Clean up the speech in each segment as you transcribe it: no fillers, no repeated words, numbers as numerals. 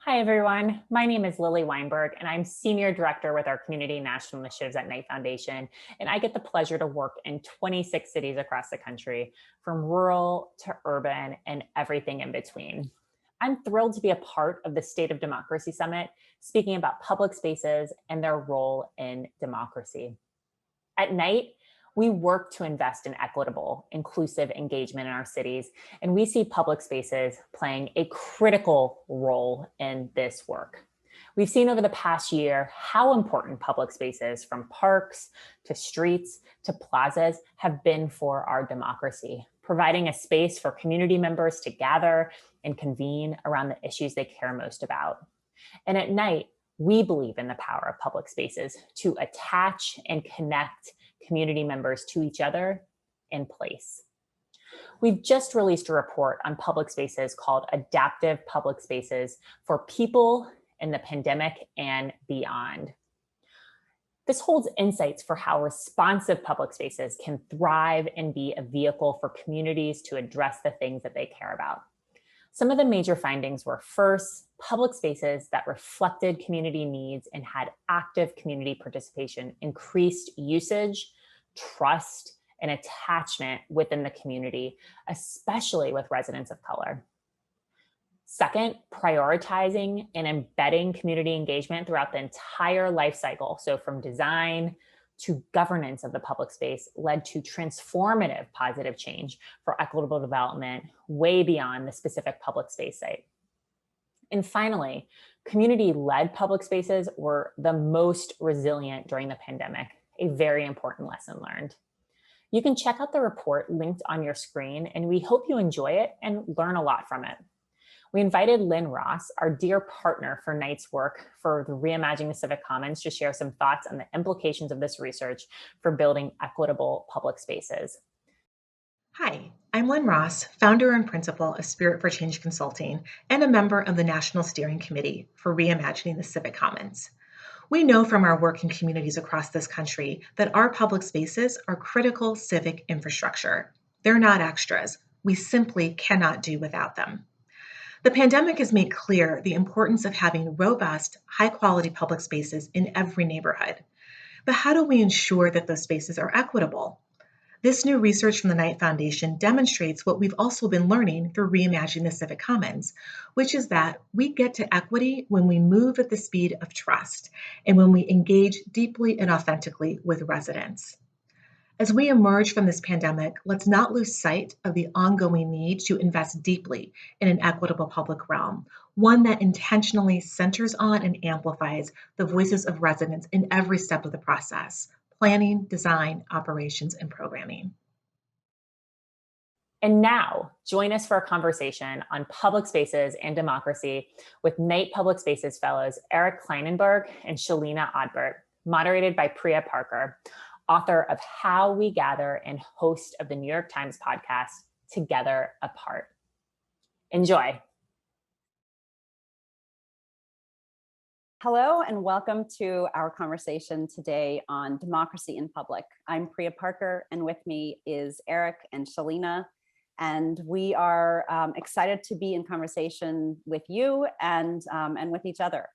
Hi, everyone. My name is Lilly Weinberg, and I'm Senior Director with our Community National Initiatives at Knight Foundation. And I get the pleasure to work in 26 cities across the country, from rural to urban and everything in between. I'm thrilled to be a part of the State of Democracy Summit, speaking about public spaces and their role in democracy. At Knight, we work to invest in equitable, inclusive engagement in our cities, and we see public spaces playing a critical role in this work. We've seen over the past year how important public spaces, from parks to streets to plazas, have been for our democracy, providing a space for community members to gather and convene around the issues they care most about. And at Knight, we believe in the power of public spaces to attach and connect community members to each other in place. We've just released a report on public spaces called Adaptive Public Spaces for People in the Pandemic and Beyond. This holds insights for how responsive public spaces can thrive and be a vehicle for communities to address the things that they care about. Some of the major findings were, first, public spaces that reflected community needs and had active community participation increased usage, trust, and attachment within the community, especially with residents of color. Second, prioritizing and embedding community engagement throughout the entire life cycle, so from design to governance of the public space, led to transformative positive change for equitable development way beyond the specific public space site. And finally, community-led public spaces were the most resilient during the pandemic, a very important lesson learned. You can check out the report linked on your screen, and we hope you enjoy it and learn a lot from it. We invited Lynn Ross, our dear partner for Knight's work for the Reimagining the Civic Commons, to share some thoughts on the implications of this research for building equitable public spaces. Hi, I'm Lynn Ross, founder and principal of Spirit for Change Consulting and a member of the National Steering Committee for Reimagining the Civic Commons. We know from our work in communities across this country that our public spaces are critical civic infrastructure. They're not extras. We simply cannot do without them. The pandemic has made clear the importance of having robust, high-quality public spaces in every neighborhood. But how do we ensure that those spaces are equitable? This new research from the Knight Foundation demonstrates what we've also been learning through Reimagining the Civic Commons, which is that we get to equity when we move at the speed of trust and when we engage deeply and authentically with residents. As we emerge from this pandemic, let's not lose sight of the ongoing need to invest deeply in an equitable public realm, one that intentionally centers on and amplifies the voices of residents in every step of the process: planning, design, operations, and programming. And now, join us for a conversation on public spaces and democracy with Knight Public Spaces Fellows Eric Klinenberg and Chelina Odbert, moderated by Priya Parker, author of How We Gather and host of the New York Times podcast, Together Apart. Enjoy. Hello and welcome to our conversation today on democracy in public. I'm Priya Parker, and with me is Eric and Chelina, and we are excited to be in conversation with you and with each other.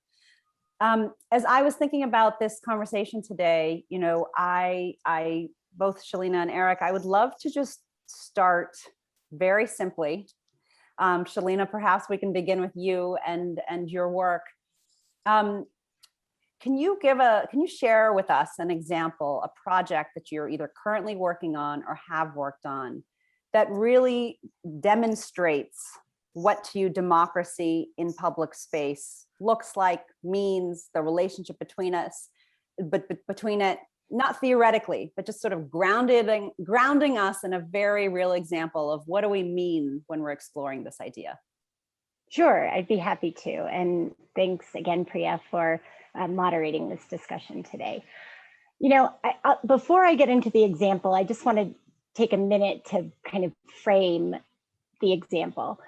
As I was thinking about this conversation today, you know, I both Chelina and Eric, I would love to just start very simply. Chelina, perhaps we can begin with you and your work. Can you share with us an example, a project that you're either currently working on or have worked on that really demonstrates what to you democracy in public space looks like, means, the relationship between us, but between it, not theoretically, but just sort of grounding us in a very real example of what do we mean when we're exploring this idea? Sure, I'd be happy to. And thanks again, Priya, for moderating this discussion today. You know, before I get into the example, I just want to take a minute to kind of frame the example.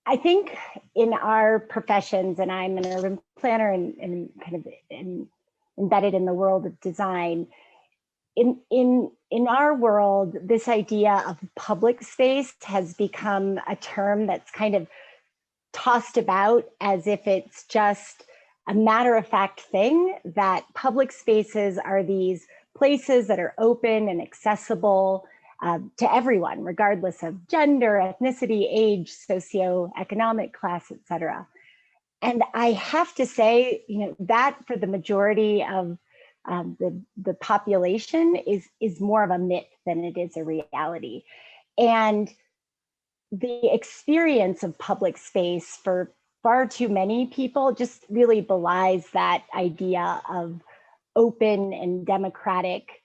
I think in our professions, and I'm an urban planner and kind of embedded in the world of design, in our world, this idea of public space has become a term that's kind of tossed about as if it's just a matter-of-fact thing, that public spaces are these places that are open and accessible to everyone, regardless of gender, ethnicity, age, socioeconomic class, et cetera. And I have to say, that for the majority of the population is more of a myth than it is a reality. And the experience of public space for far too many people just really belies that idea of open and democratic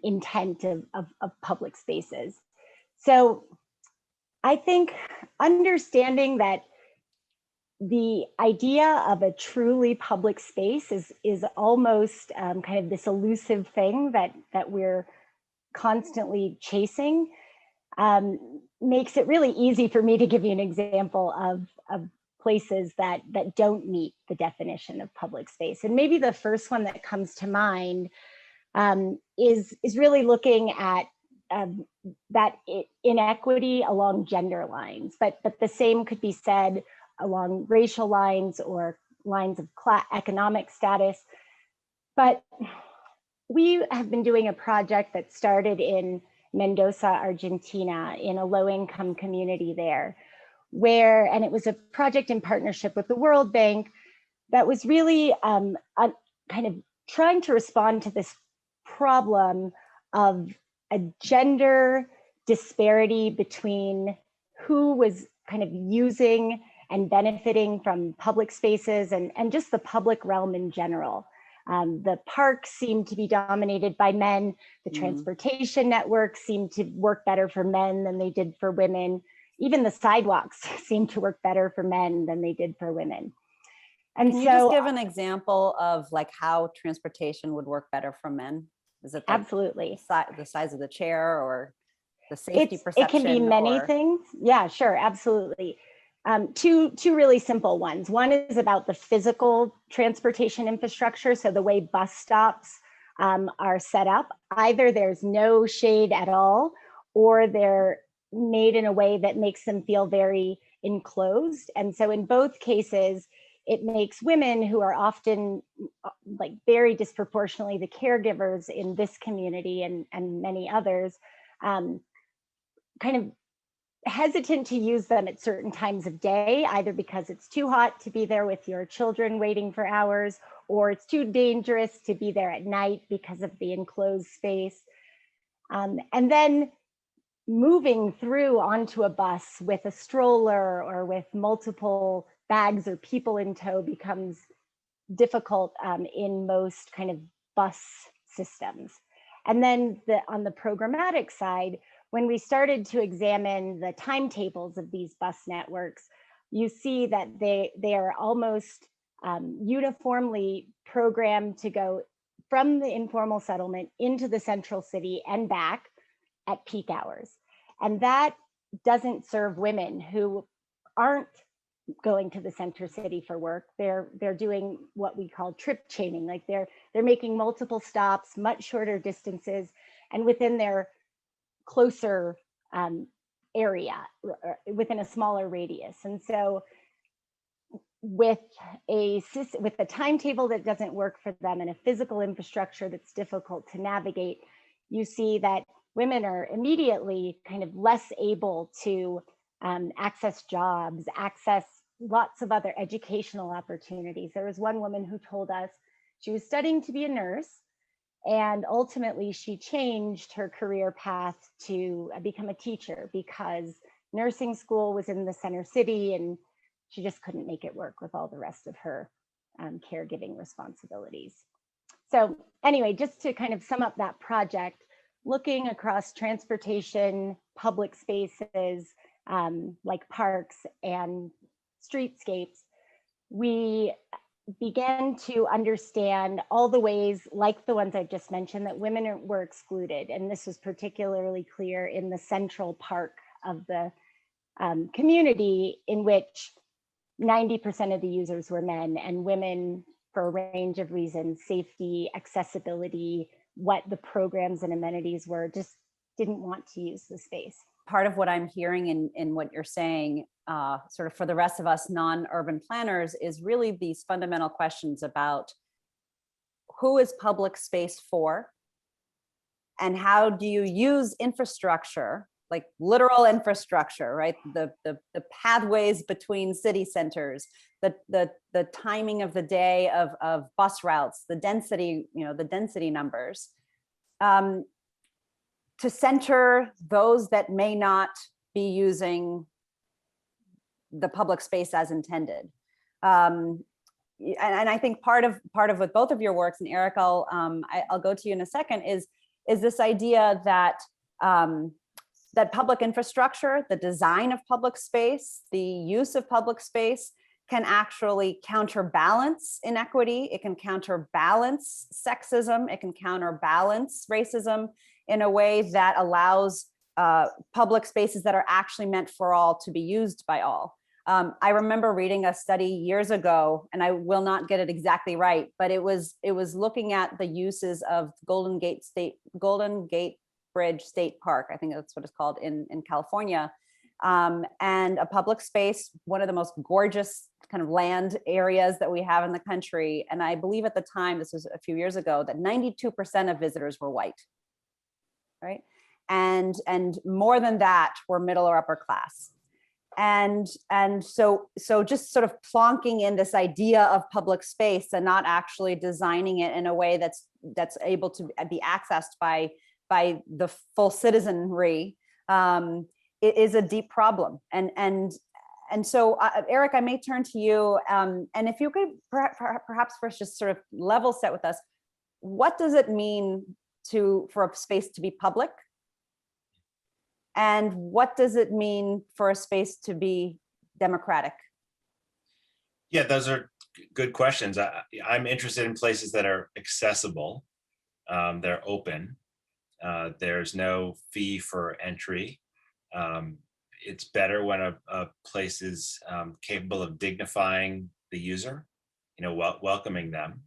intent of public spaces. So I think understanding that the idea of a truly public space is almost kind of this elusive thing that we're constantly chasing, makes it really easy for me to give you an example of places that don't meet the definition of public space. And maybe the first one that comes to mind is really looking at that inequity along gender lines, but the same could be said along racial lines or lines of economic status. But we have been doing a project that started in Mendoza, Argentina, in a low-income community there, and it was a project in partnership with the World Bank that was really kind of trying to respond to this problem of a gender disparity between who was kind of using and benefiting from public spaces and just the public realm in general. The parks seemed to be dominated by men. The transportation networks seemed to work better for men than they did for women. Even the sidewalks seemed to work better for men than they did for women. And Can you just give an example of like how transportation would work better for men? Is it absolutely the size of the chair or the safety perception? It can be many things. Yeah, sure, absolutely. Two really simple ones. One is about the physical transportation infrastructure. So the way bus stops are set up, either there's no shade at all, or they're made in a way that makes them feel very enclosed. And so in both cases, it makes women, who are often like very disproportionately the caregivers in this community and many others, kind of hesitant to use them at certain times of day, either because it's too hot to be there with your children waiting for hours, or it's too dangerous to be there at night because of the enclosed space. And then moving through onto a bus with a stroller or with multiple bags or people in tow becomes difficult in most kind of bus systems. And then on the programmatic side, when we started to examine the timetables of these bus networks, you see that they are almost uniformly programmed to go from the informal settlement into the central city and back at peak hours. And that doesn't serve women who aren't going to the center city for work. They're doing what we call trip chaining, like they're making multiple stops, much shorter distances, and within their closer area, within a smaller radius. And so with a timetable that doesn't work for them and a physical infrastructure that's difficult to navigate, you see that women are immediately kind of less able to access jobs, access lots of other educational opportunities. There was one woman who told us she was studying to be a nurse, and ultimately she changed her career path to become a teacher because nursing school was in the center city and she just couldn't make it work with all the rest of her caregiving responsibilities. So anyway, just to kind of sum up that project, looking across transportation, public spaces, like parks and streetscapes, we began to understand all the ways, like the ones I've just mentioned, that women were excluded. And this was particularly clear in the central park of the community, in which 90% of the users were men, and women, for a range of reasons, safety, accessibility, what the programs and amenities were, just didn't want to use the space. part of what I'm hearing in what you're saying, sort of for the rest of us non-urban planners, is really these fundamental questions about who is public space for, and how do you use infrastructure, like literal infrastructure, right? The pathways between city centers, the timing of the day of bus routes, the density, the density numbers, to center those that may not be using the public space as intended. And I think part of what both of your works, and Eric, I'll go to you in a second, is this idea that that public infrastructure, the design of public space, the use of public space can actually counterbalance inequity. It can counterbalance sexism. It can counterbalance racism in a way that allows public spaces that are actually meant for all to be used by all. I remember reading a study years ago, and I will not get it exactly right, but it was looking at the uses of Golden Gate Bridge State Park, I think that's what it's called, in California, and a public space, one of the most gorgeous kind of land areas that we have in the country. And I believe at the time, this was a few years ago, that 92% of visitors were white, right? And more than that were middle or upper class. And so just sort of plonking in this idea of public space and not actually designing it in a way that's able to be accessed by the full citizenry, it is a deep problem. And so Eric, I may turn to you, and if you could perhaps first just sort of level set with us, what does it mean for a space to be public? And what does it mean for a space to be democratic? Yeah, those are good questions. I'm interested in places that are accessible, they're open, there's no fee for entry. It's better when a place is capable of dignifying the user, welcoming them.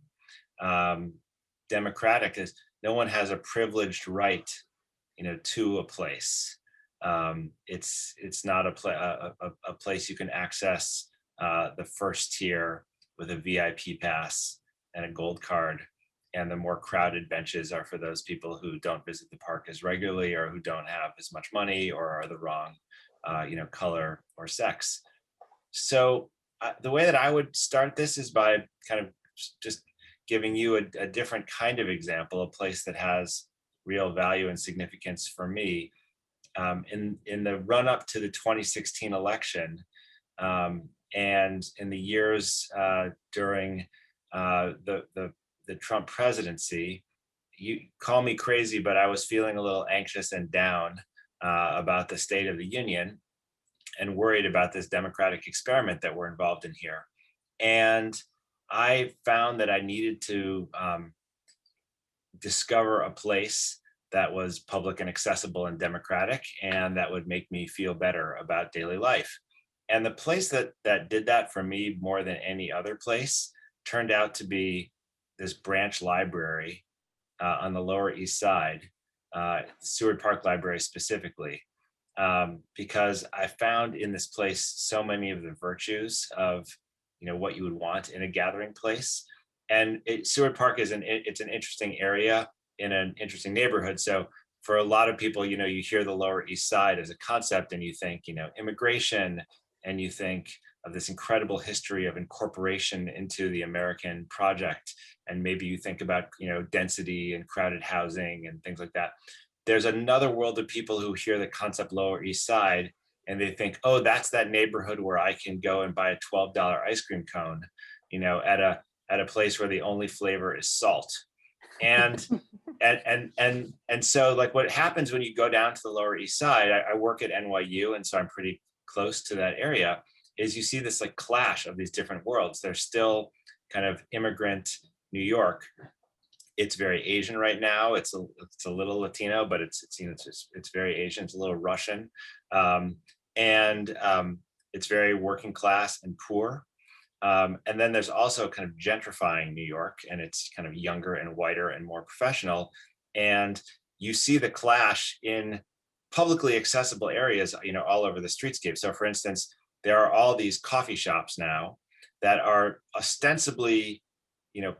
Democratic is no one has a privileged right, to a place. It's not a place you can access the first tier with a VIP pass and a gold card, and the more crowded benches are for those people who don't visit the park as regularly, or who don't have as much money, or are the wrong color or sex. So the way that I would start this is by kind of just giving you a different kind of example, a place that has real value and significance for me. In the run up to the 2016 election, and in the years during the Trump presidency, you call me crazy, but I was feeling a little anxious and down about the state of the union, and worried about this democratic experiment that we're involved in here. And I found that I needed to discover a place that was public and accessible and democratic, and that would make me feel better about daily life. And the place that did that for me more than any other place turned out to be this branch library on the Lower East Side, Seward Park Library specifically, because I found in this place so many of the virtues of what you would want in a gathering place. And Seward Park is it's an interesting area in an interesting neighborhood. So for a lot of people, you hear the Lower East Side as a concept and you think, immigration, and you think of this incredible history of incorporation into the American project. And maybe you think about, density and crowded housing and things like that. There's another world of people who hear the concept Lower East Side and they think, oh, that's that neighborhood where I can go and buy a $12 ice cream cone, at a place where the only flavor is salt. And so like what happens when you go down to the Lower East Side, I work at NYU, and so I'm pretty close to that area, is you see this like clash of these different worlds. There's still kind of immigrant New York. It's very Asian right now. It's a little Latino, but it's very Asian. It's a little Russian, and it's very working class and poor. And then there's also kind of gentrifying New York, and it's kind of younger and whiter and more professional. And you see the clash in publicly accessible areas, all over the streetscape. So for instance, there are all these coffee shops now that are ostensibly,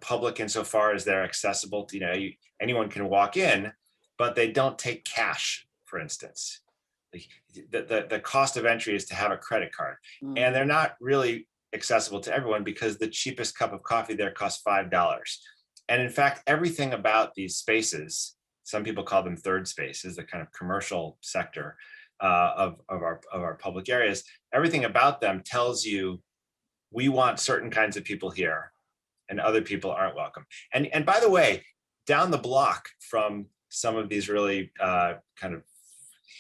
public insofar as they're accessible to, anyone can walk in, but they don't take cash, for instance. The cost of entry is to have a credit card, and they're not really accessible to everyone because the cheapest cup of coffee there costs $5. And in fact, everything about these spaces, some people call them third spaces, the kind of commercial sector of our public areas, everything about them tells you we want certain kinds of people here and other people aren't welcome. And by the way, down the block from some of these really kind of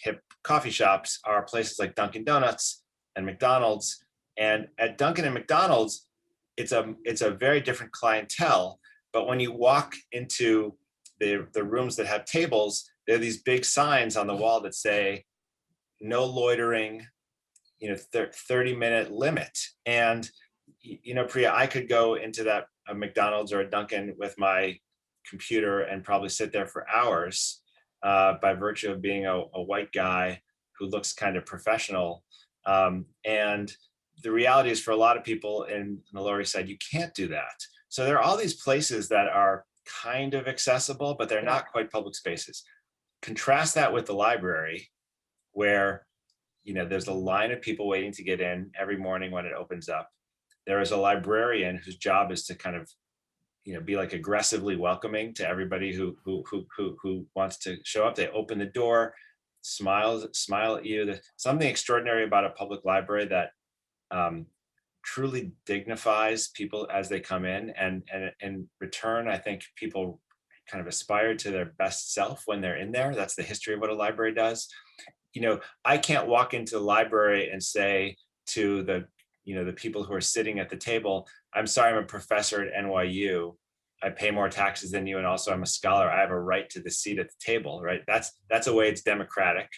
hip coffee shops are places like Dunkin' Donuts and McDonald's. And at Dunkin' and McDonald's, it's a very different clientele. But when you walk into the rooms that have tables, there are these big signs on the wall that say, no loitering, 30-minute limit. And, Priya, I could go into a McDonald's or a Dunkin' with my computer and probably sit there for hours by virtue of being a white guy who looks kind of professional. And the reality is, for a lot of people in the Lower East Side, you can't do that. So there are all these places that are kind of accessible, but they're not quite public spaces. Contrast that with the library, where there's a line of people waiting to get in every morning when it opens up. There is a librarian whose job is to kind of be like aggressively welcoming to everybody who wants to show up. They open the door, smile at you. There's something extraordinary about a public library that truly dignifies people as they come in, and in return, I think people kind of aspire to their best self when they're in there. That's the history of what a library does. I can't walk into the library and say to the people who are sitting at the table, I'm sorry, I'm a professor at NYU. I pay more taxes than you, and also I'm a scholar. I have a right to the seat at the table, right? That's a way it's democratic.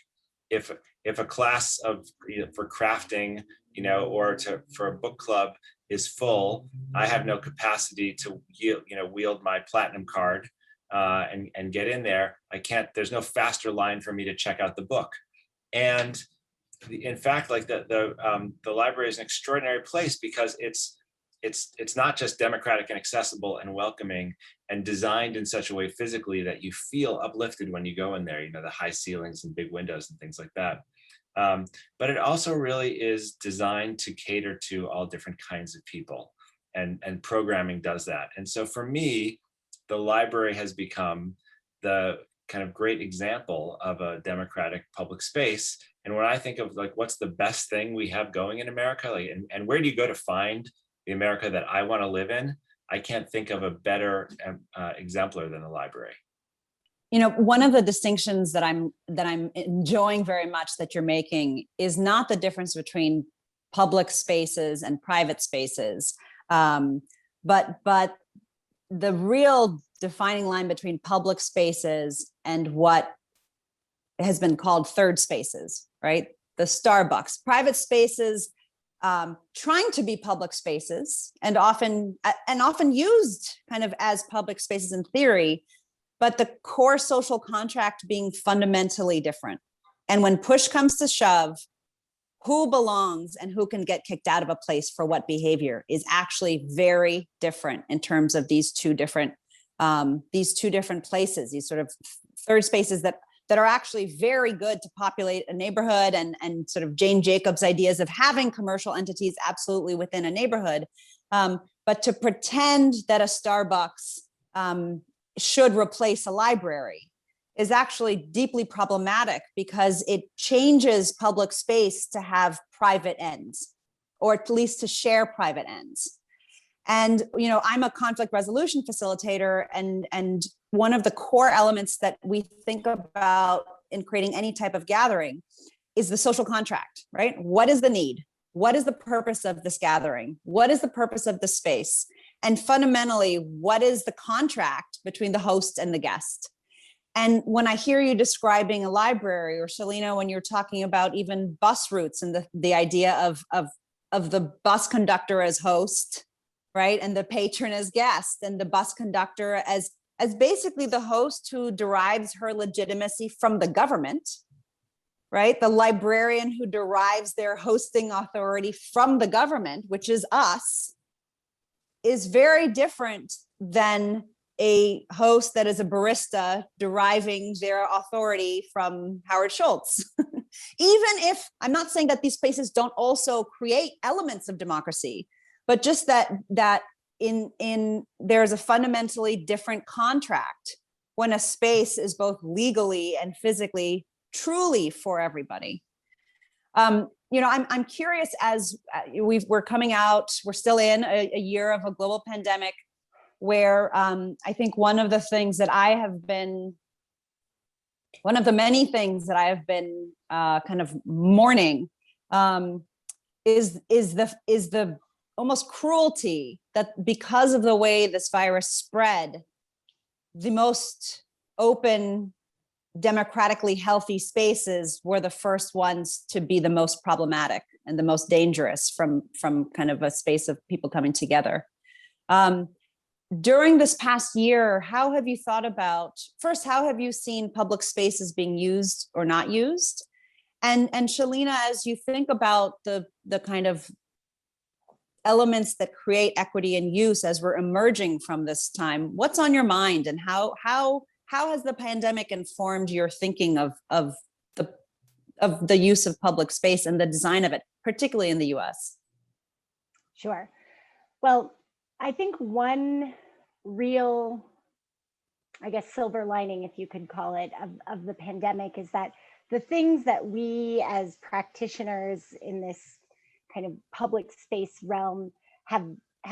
If a class of for crafting, or for a book club is full, I have no capacity to wield my platinum card and get in there. I can't. There's no faster line for me to check out the book. And in fact, like the library is an extraordinary place because it's not just democratic and accessible and welcoming and designed in such a way physically that you feel uplifted when you go in there, the high ceilings and big windows and things like that. But it also really is designed to cater to all different kinds of people, and programming does that. And so for me, the library has become the kind of great example of a democratic public space. And when I think of like, what's the best thing we have going in America, like, and where do you go to find the America that I want to live in? I can't think of a better exemplar than the library. One of the distinctions that I'm enjoying very much that you're making is not the difference between public spaces and private spaces, but the real defining line between public spaces and what has been called third spaces, right? The Starbucks, private spaces, trying to be public spaces and often used kind of as public spaces in theory, but the core social contract being fundamentally different. And when push comes to shove, who belongs and who can get kicked out of a place for what behavior is actually very different in terms of these two different places, these sort of third spaces that are actually very good to populate a neighborhood and sort of Jane Jacobs' ideas of having commercial entities absolutely within a neighborhood. But to pretend that a Starbucks should replace a library is actually deeply problematic because it changes public space to have private ends, or at least to share private ends. And, I'm a conflict resolution facilitator, and one of the core elements that we think about in creating any type of gathering is the social contract, right? What is the need? What is the purpose of this gathering? What is the purpose of the space? And fundamentally, what is the contract between the host and the guest? And when I hear you describing a library, or Chelina, when you're talking about even bus routes and the idea of the bus conductor as host, right? And the patron as guest, and the bus conductor as basically the host who derives her legitimacy from the government, right? The librarian who derives their hosting authority from the government, which is us, is very different than a host that is a barista deriving their authority from Howard Schultz. Even if, I'm not saying that these spaces don't also create elements of democracy, but just that there's a fundamentally different contract when a space is both legally and physically truly for everybody. I'm curious, as we're coming out, we're still in a year of a global pandemic, where I think one of the many things that I have been kind of mourning is the almost cruelty that, because of the way this virus spread, the most open, democratically healthy spaces were the first ones to be the most problematic and the most dangerous from kind of a space of people coming together. During this past year, how have you thought about, first, how have you seen public spaces being used or not used? And Chelina, as you think about the kind of elements that create equity and use as we're emerging from this time, what's on your mind, and how has the pandemic informed your thinking of the use of public space and the design of it, particularly in the US? Sure. Well, I think one real, I guess, silver lining, if you could call it, of the pandemic is that the things that we as practitioners in this kind of public space realm have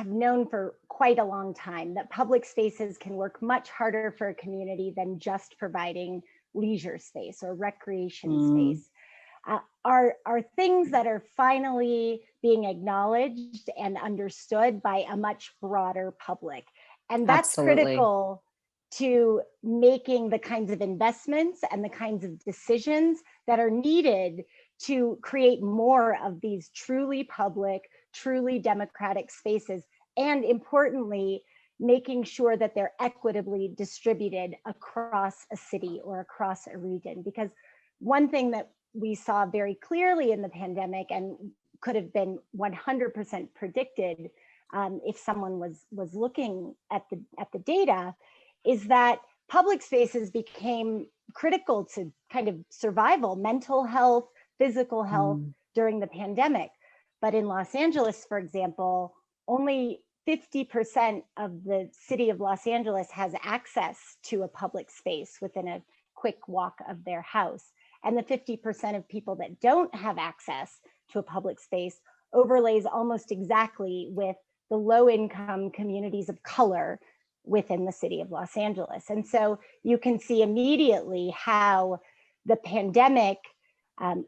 known for quite a long time, that public spaces can work much harder for a community than just providing leisure space or recreation space. Are things that are finally being acknowledged and understood by a much broader public. And that's Absolutely critical to making the kinds of investments and the kinds of decisions that are needed to create more of these truly public, truly democratic spaces. And importantly, making sure that they're equitably distributed across a city or across a region. Because one thing that we saw very clearly in the pandemic, and could have been 100% predicted if someone was looking at the data, is that public spaces became critical to kind of survival, mental health, physical health during the pandemic. But in Los Angeles, for example, only 50% of the city of Los Angeles has access to a public space within a quick walk of their house. And the 50% of people that don't have access to a public space overlays almost exactly with the low-income communities of color within the city of Los Angeles. And so you can see immediately how the pandemic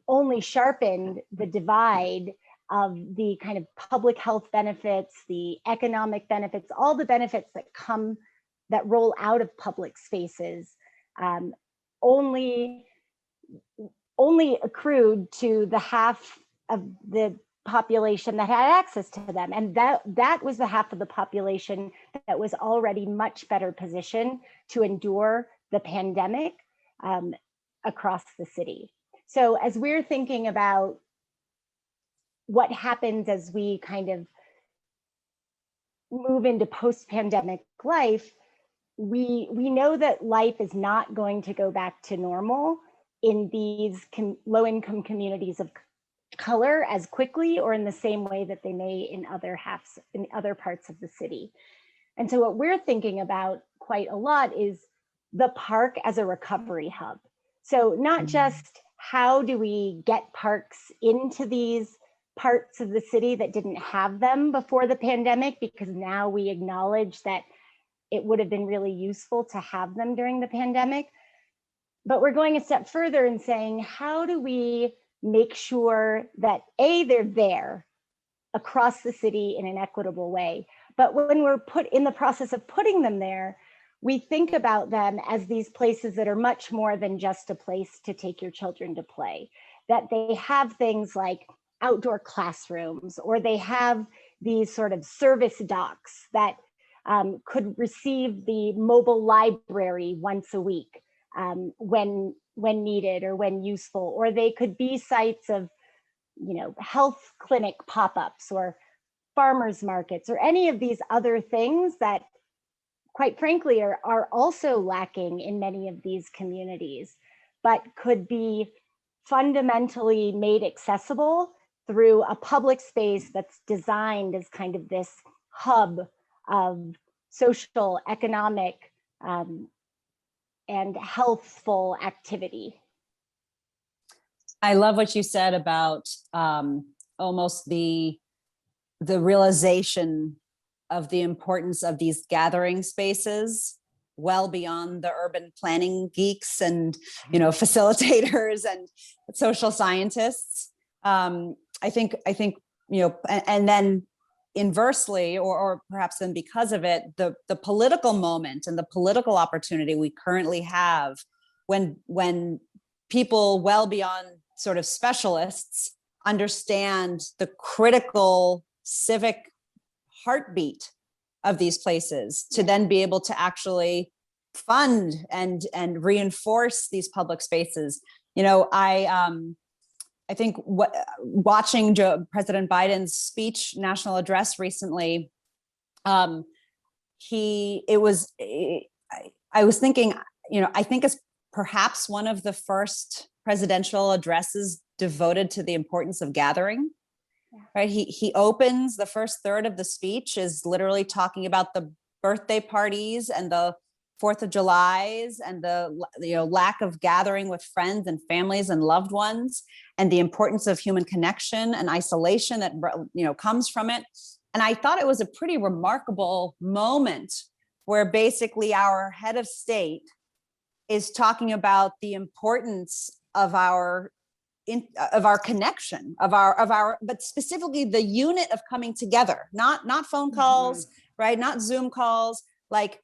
only sharpened the divide of the kind of public health benefits, the economic benefits, all the benefits that roll out of public spaces, only accrued to the half of the population that had access to them. And that was the half of the population that was already much better positioned to endure the pandemic across the city. So as we're thinking about what happens as we kind of move into post-pandemic life, we know that life is not going to go back to normal in these low-income communities of color as quickly or in the same way that they may in other parts of the city. And so what we're thinking about quite a lot is the park as a recovery hub. So not just how do we get parks into these parts of the city that didn't have them before the pandemic, because now we acknowledge that it would have been really useful to have them during the pandemic. But we're going a step further and saying, how do we make sure that they're there across the city in an equitable way? But when we're in the process of putting them there, we think about them as these places that are much more than just a place to take your children to play, that they have things like outdoor classrooms, or they have these sort of service docks that could receive the mobile library once a week when when needed or when useful, or they could be sites of, health clinic pop-ups or farmers markets or any of these other things that, quite frankly, are also lacking in many of these communities, but could be fundamentally made accessible through a public space that's designed as kind of this hub of social, economic, and healthful activity. I love what you said about almost the realization of the importance of these gathering spaces well beyond the urban planning geeks and facilitators and social scientists. I think and then inversely, or perhaps then because of it, the political moment and the political opportunity we currently have when people well beyond sort of specialists understand the critical civic heartbeat of these places to then be able to actually fund and reinforce these public spaces. I think watching President Biden's speech, national address recently, I was thinking, I think it's perhaps one of the first presidential addresses devoted to the importance of gathering. Right? He opens, the first third of the speech is literally talking about the birthday parties and the 4th of Julys and the lack of gathering with friends and families and loved ones, and the importance of human connection and isolation that comes from it. And I thought it was a pretty remarkable moment where basically our head of state is talking about the importance of our connection, of our, but specifically the unit of coming together, not phone calls, right? Not Zoom calls, like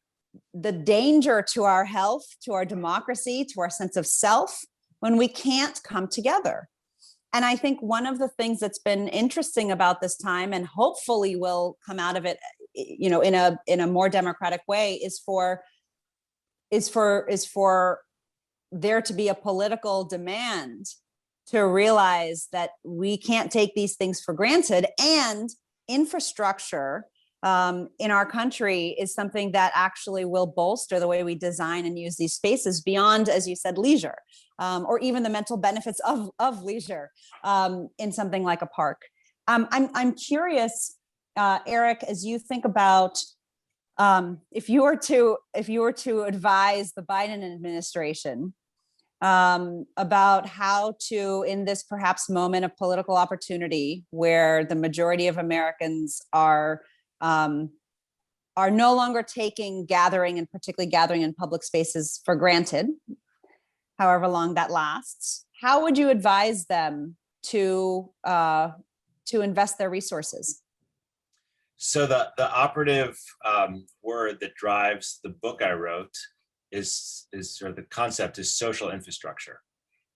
the danger to our health, to our democracy, to our sense of self when we can't come together. And I think one of the things that's been interesting about this time, and hopefully will come out of it, in a more democratic way, is for there to be a political demand to realize that we can't take these things for granted, and infrastructure in our country is something that actually will bolster the way we design and use these spaces beyond, as you said, leisure, or even the mental benefits of leisure in something like a park. I'm curious, Eric, as you think about if you were to advise the Biden administration about how to, in this perhaps moment of political opportunity where the majority of Americans are no longer taking gathering, and particularly gathering in public spaces, for granted, however long that lasts, how would you advise them to invest their resources? So the operative word that drives the book I wrote is sort of the concept is social infrastructure.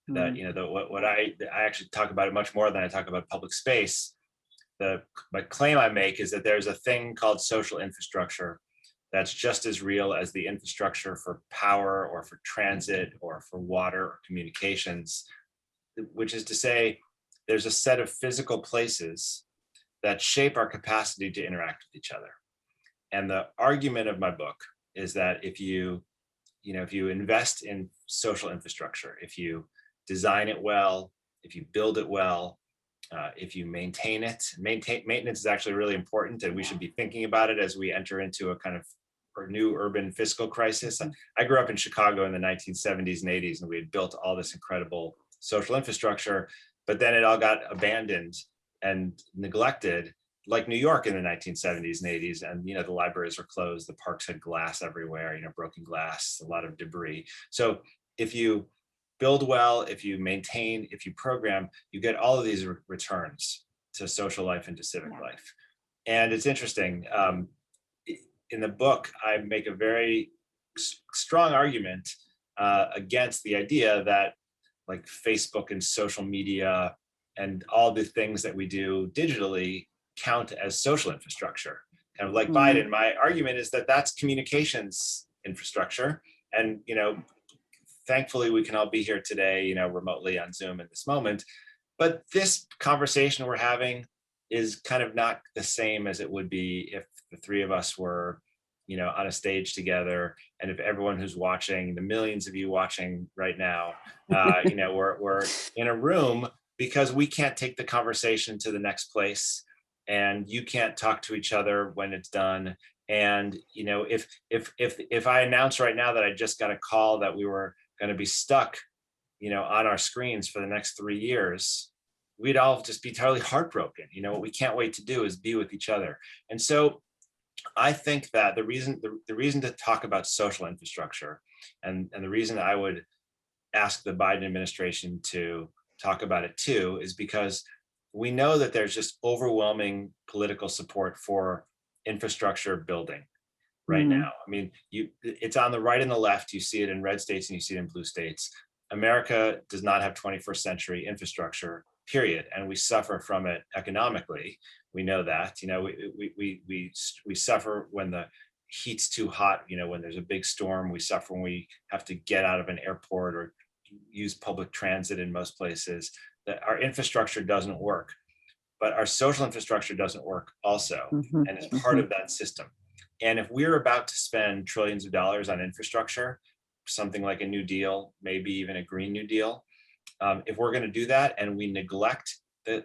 That what I actually talk about it much more than I talk about public space. My claim I make is that there's a thing called social infrastructure that's just as real as the infrastructure for power or for transit or for water or communications, which is to say there's a set of physical places that shape our capacity to interact with each other. And the argument of my book is that if you invest in social infrastructure, if you design it well, if you build it well, if you maintain it, maintenance is actually really important, and we should be thinking about it as we enter into a kind of new urban fiscal crisis. I grew up in Chicago in the 1970s and 80s, and we had built all this incredible social infrastructure, but then it all got abandoned and neglected, like New York in the 1970s and 80s. And, the libraries were closed, the parks had glass everywhere, broken glass, a lot of debris. So if you build well, if you maintain, if you program, you get all of these returns to social life and to civic life. And it's interesting, in the book, I make a very strong argument against the idea that like Facebook and social media and all the things that we do digitally count as social infrastructure. Kind of like Biden, my argument is that that's communications infrastructure. And, thankfully we can all be here today, remotely on Zoom at this moment. But this conversation we're having is kind of not the same as it would be if the three of us were, on a stage together, and if everyone who's watching, the millions of you watching right now, we're in a room, because we can't take the conversation to the next place, and you can't talk to each other when it's done. And if I announce right now that I just got a call that we were going to be stuck, on our screens for the next 3 years, we'd all just be totally heartbroken. What we can't wait to do is be with each other. And so I think that the reason to talk about social infrastructure, and the reason I would ask the Biden administration to talk about it too, is because we know that there's just overwhelming political support for infrastructure building right now. I mean, it's on the right and the left. You see it in red states and you see it in blue states. America does not have 21st century infrastructure, period, and we suffer from it economically. We know that. We suffer when the heat's too hot. When there's a big storm, we suffer when we have to get out of an airport or use public transit in most places. That our infrastructure doesn't work, but our social infrastructure doesn't work also, and it's part of that system. And if we're about to spend trillions of dollars on infrastructure, something like a New Deal, maybe even a Green New Deal, if we're going to do that and we neglect to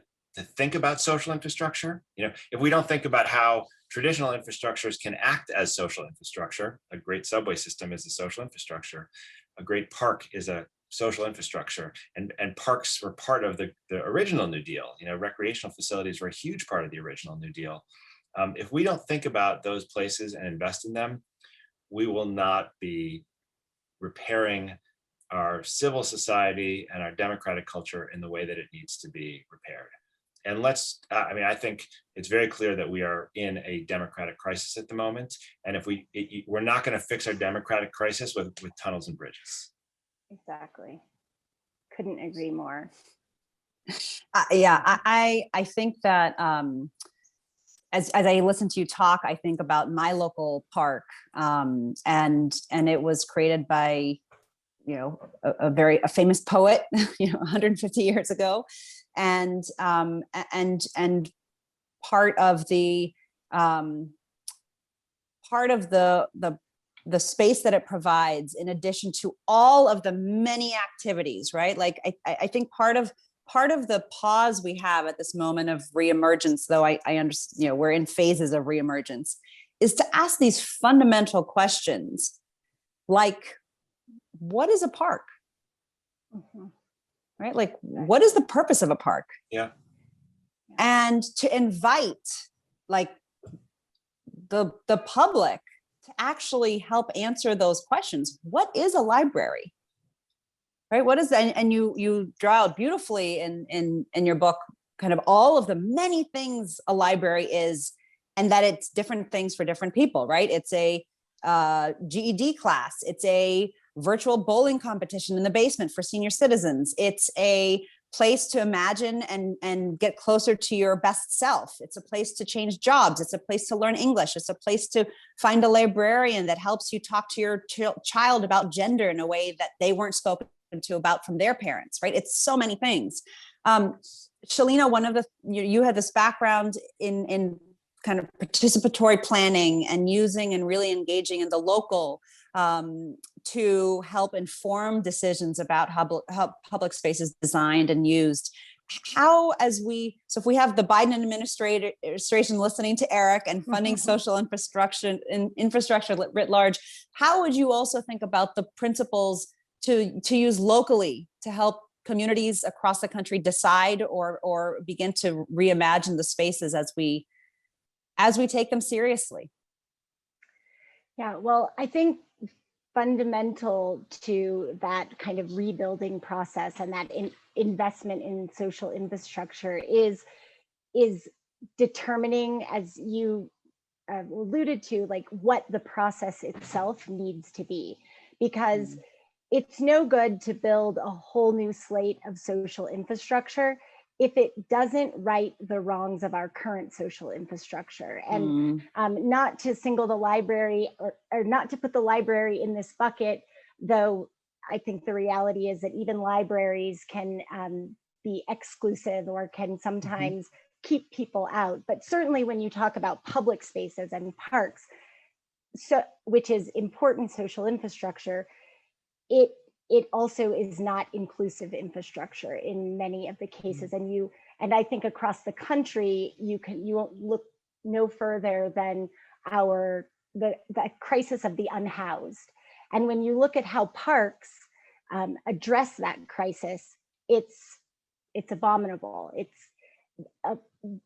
think about social infrastructure, if we don't think about how traditional infrastructures can act as social infrastructure, a great subway system is a social infrastructure, a great park is a social infrastructure, and parks were part of the original New Deal. Recreational facilities were a huge part of the original New Deal. If we don't think about those places and invest in them, we will not be repairing our civil society and our democratic culture in the way that it needs to be repaired. And I think it's very clear that we are in a democratic crisis at the moment. And if we're not going to fix our democratic crisis with tunnels and bridges. Exactly. Couldn't agree more. I think that as I listen to you talk, I think about my local park, and it was created by a famous poet, 150 years ago, and part of the space that it provides, in addition to all of the many activities, right? Like I think part of the pause we have at this moment of reemergence, though I understand, we're in phases of reemergence, is to ask these fundamental questions, like, what is a park? Right? Like, what is the purpose of a park? Yeah. And to invite like the public to actually help answer those questions. What is a library? Right? What is that? And you draw out beautifully in your book kind of all of the many things a library is, and that it's different things for different people, right? It's a GED class. It's a virtual bowling competition in the basement for senior citizens. It's a place to imagine and get closer to your best self. It's a place to change jobs. It's a place to learn English. It's a place to find a librarian that helps you talk to your child about gender in a way that they weren't spoken to about from their parents, right? It's so many things. Chelina, you had this background in kind of participatory planning and using and really engaging in the local to help inform decisions about how public space is designed and used. So if we have the Biden administration listening to Eric and funding social infrastructure writ large, how would you also think about the principles to use locally to help communities across the country decide or begin to reimagine the spaces as we take them seriously? Yeah, well, I think fundamental to that kind of rebuilding process and that investment in social infrastructure is determining, as you alluded to, like what the process itself needs to be, because it's no good to build a whole new slate of social infrastructure if it doesn't right the wrongs of our current social infrastructure. And not to single the library or not to put the library in this bucket, though I think the reality is that even libraries can be exclusive or can sometimes keep people out. But certainly when you talk about public spaces and parks, which is important social infrastructure, it also is not inclusive infrastructure in many of the cases. And I think across the country, you won't look no further than the crisis of the unhoused. And when you look at how parks address that crisis, it's abominable.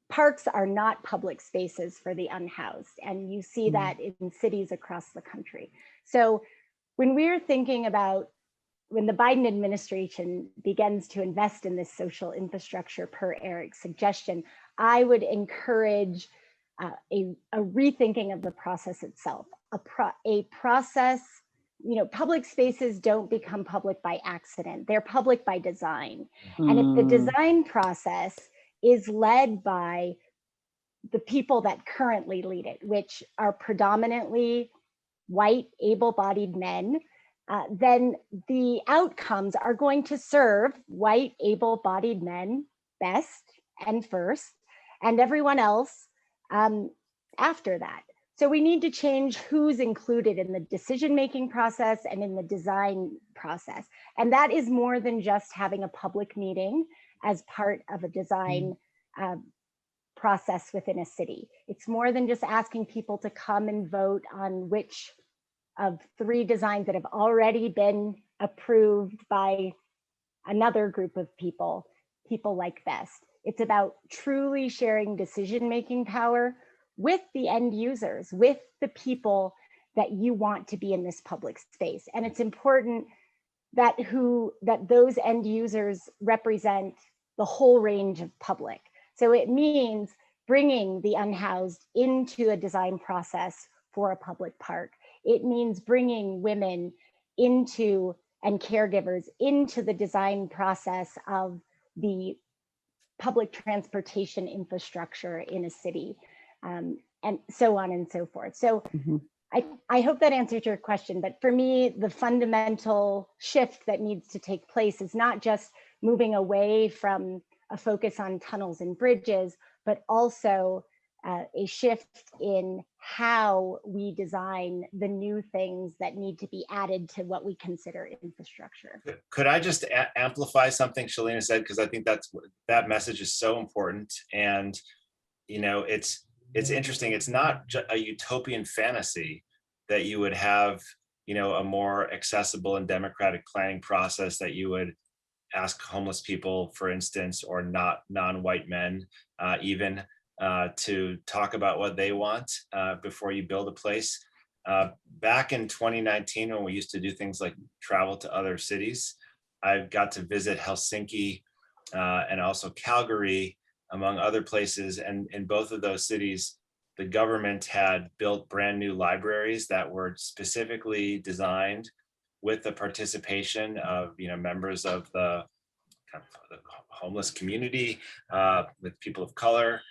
Parks are not public spaces for the unhoused, and you see that in cities across the country. So when we're thinking about when the Biden administration begins to invest in this social infrastructure per Eric's suggestion, I would encourage a rethinking of the process itself, a process. Public spaces don't become public by accident. They're public by design. And if the design process is led by the people that currently lead it, which are predominantly white, able-bodied men, then the outcomes are going to serve white, able-bodied men best and first, and everyone else after that. So we need to change who's included in the decision-making process and in the design process. And that is more than just having a public meeting as part of a design process within a city. It's more than just asking people to come and vote on which of 3 designs that have already been approved by another group of people like best. It's about truly sharing decision-making power with the end users, with the people that you want to be in this public space. And it's important that those end users represent the whole range of public. So it means bringing the unhoused into a design process for a public park. It means bringing women into and caregivers into the design process of the public transportation infrastructure in a city, and so on and so forth. So I hope that answers your question, but for me, the fundamental shift that needs to take place is not just moving away from a focus on tunnels and bridges, but also a shift in how we design the new things that need to be added to what we consider infrastructure. Could I just amplify something Chelina said? Because I think that message is so important. And, it's interesting. It's not a utopian fantasy that you would have, a more accessible and democratic planning process, that you would ask homeless people, for instance, or non-white men, even to talk about what they want before you build a place. Back in 2019, when we used to do things like travel to other cities, I got to visit Helsinki and also Calgary, among other places. And in both of those cities, the government had built brand new libraries that were specifically designed with the participation of members of the homeless community, with people of color,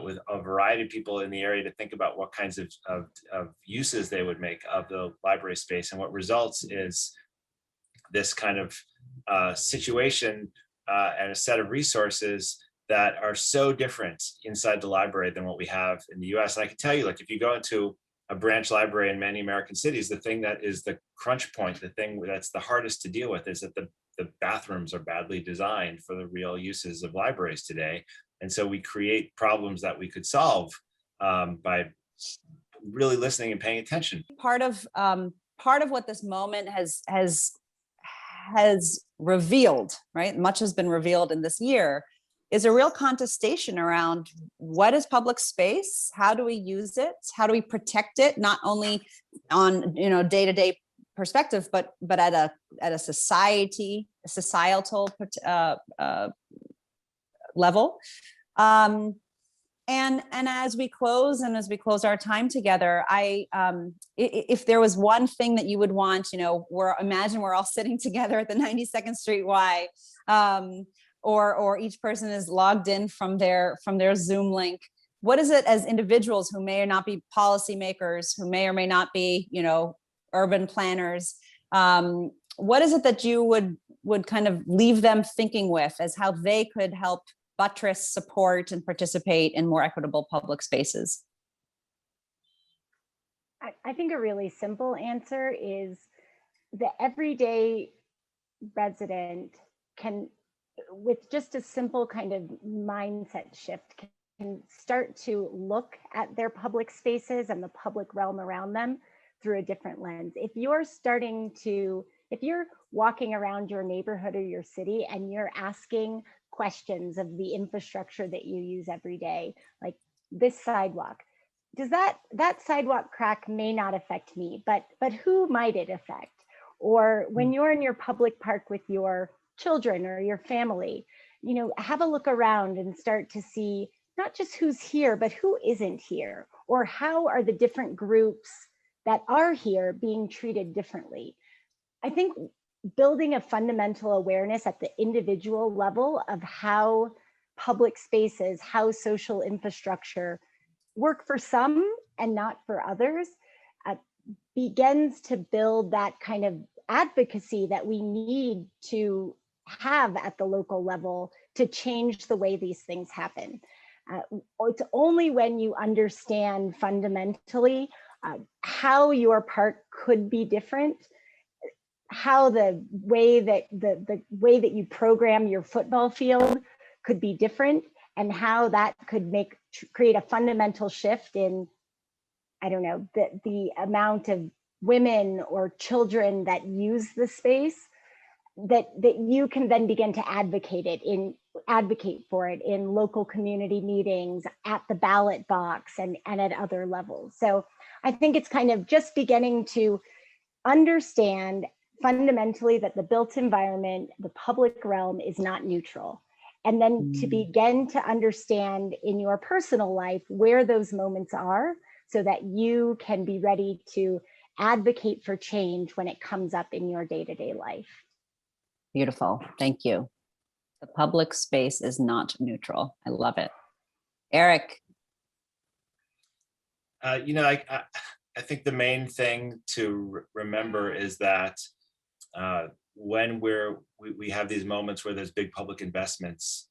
with a variety of people in the area, to think about what kinds of uses they would make of the library space. And what results is this kind of situation and a set of resources that are so different inside the library than what we have in the US. And I can tell you, if you go into a branch library in many American cities, the thing that is the crunch point, the thing that's the hardest to deal with, is that the bathrooms are badly designed for the real uses of libraries today. And so we create problems that we could solve by really listening and paying attention. Part of what this moment has revealed, right? Much has been revealed in this year, is a real contestation around what is public space, how do we use it, how do we protect it, not only on day-to-day perspective, but at a societal level. And as we close our time together, if there was one thing that you would want, imagine we're all sitting together at the 92nd Street Y, or each person is logged in from their Zoom link. What is it as individuals who may or not be policymakers, who may or may not be, urban planners? what is it that you would kind of leave them thinking with as how they could help buttress, support, and participate in more equitable public spaces? I think a really simple answer is the everyday resident can, with just a simple kind of mindset shift, can start to look at their public spaces and the public realm around them through a different lens. If you're walking around your neighborhood or your city and you're asking questions of the infrastructure that you use every day, like this sidewalk, does that sidewalk crack may not affect me, but who might it affect? Or when you're in your public park with your children or your family, have a look around and start to see not just who's here, but who isn't here, or how are the different groups that are here being treated differently. I think building a fundamental awareness at the individual level of how public spaces, how social infrastructure work for some and not for others, begins to build that kind of advocacy that we need to have at the local level to change the way these things happen. It's only when you understand fundamentally how your park could be different, how the way that you program your football field could be different, and how that could create a fundamental shift in, I don't know, the amount of women or children that use the space, that you can then begin to advocate for it in local community meetings, at the ballot box, and at other levels. So I think it's kind of just beginning to understand fundamentally that the built environment, the public realm, is not neutral. And then to begin to understand in your personal life where those moments are, so that you can be ready to advocate for change when it comes up in your day-to-day life. Beautiful. Thank you. The public space is not neutral. I love it. Eric. I think the main thing to remember is that when we have these moments where there's big public investments,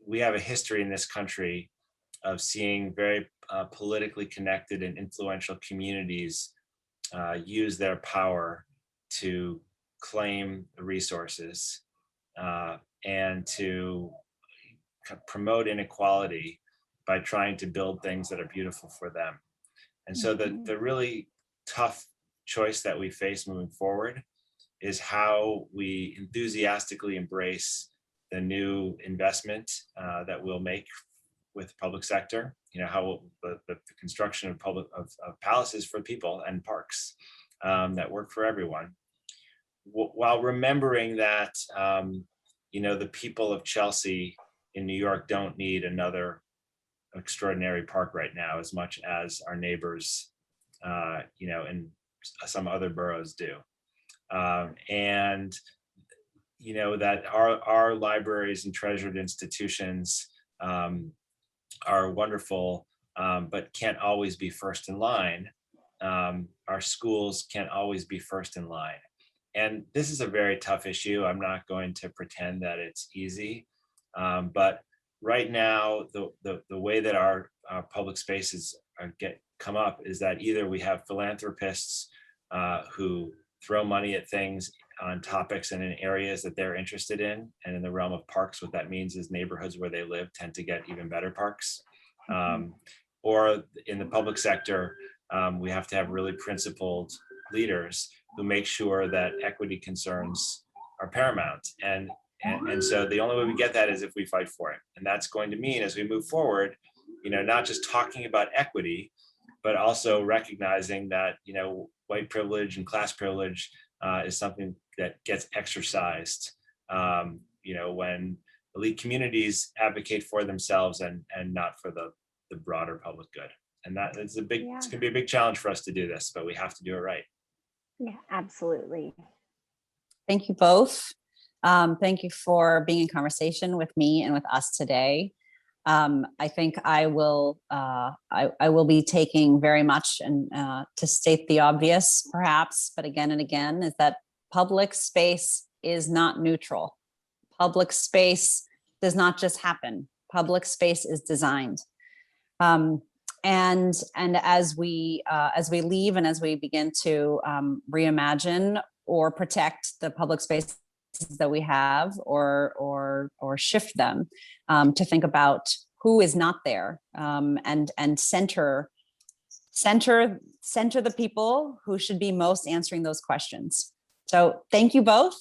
we have a history in this country of seeing very politically connected and influential communities use their power to claim the resources and to promote inequality by trying to build things that are beautiful for them. And so the really tough choice that we face moving forward is how we enthusiastically embrace the new investment that we'll make with public sector. How the construction of palaces for people and parks that work for everyone, while remembering that the people of Chelsea in New York don't need another extraordinary park right now as much as our neighbors in some other boroughs do, and that our libraries and treasured institutions are wonderful, but can't always be first in line. Our schools can't always be first in line. And this is a very tough issue. I'm not going to pretend that it's easy, but right now, the way that our public spaces come up is that either we have philanthropists who throw money at things on topics and in areas that they're interested in, and in the realm of parks, what that means is neighborhoods where they live tend to get even better parks. Or in the public sector, we have to have really principled leaders who make sure that equity concerns are paramount. And so the only way we get that is if we fight for it. And that's going to mean, as we move forward, not just talking about equity, but also recognizing that, white privilege and class privilege is something that gets exercised, when elite communities advocate for themselves and not for the broader public good. And that is it's going to be a big challenge for us to do this, but we have to do it right. Yeah, absolutely. Thank you both. Thank you for being in conversation with me and with us today. I think I will be taking very much, and to state the obvious perhaps, but again and again, is that public space is not neutral. Public space does not just happen. Public space is designed. And as we leave and as we begin to reimagine or protect the public spaces that we have, or shift them, to think about who is not there, and center the people who should be most answering those questions. So thank you both.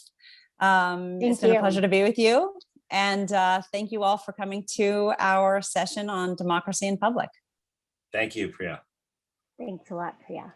It's been a pleasure to be with you. And thank you all for coming to our session on democracy in public. Thank you, Priya. Thanks a lot, Priya.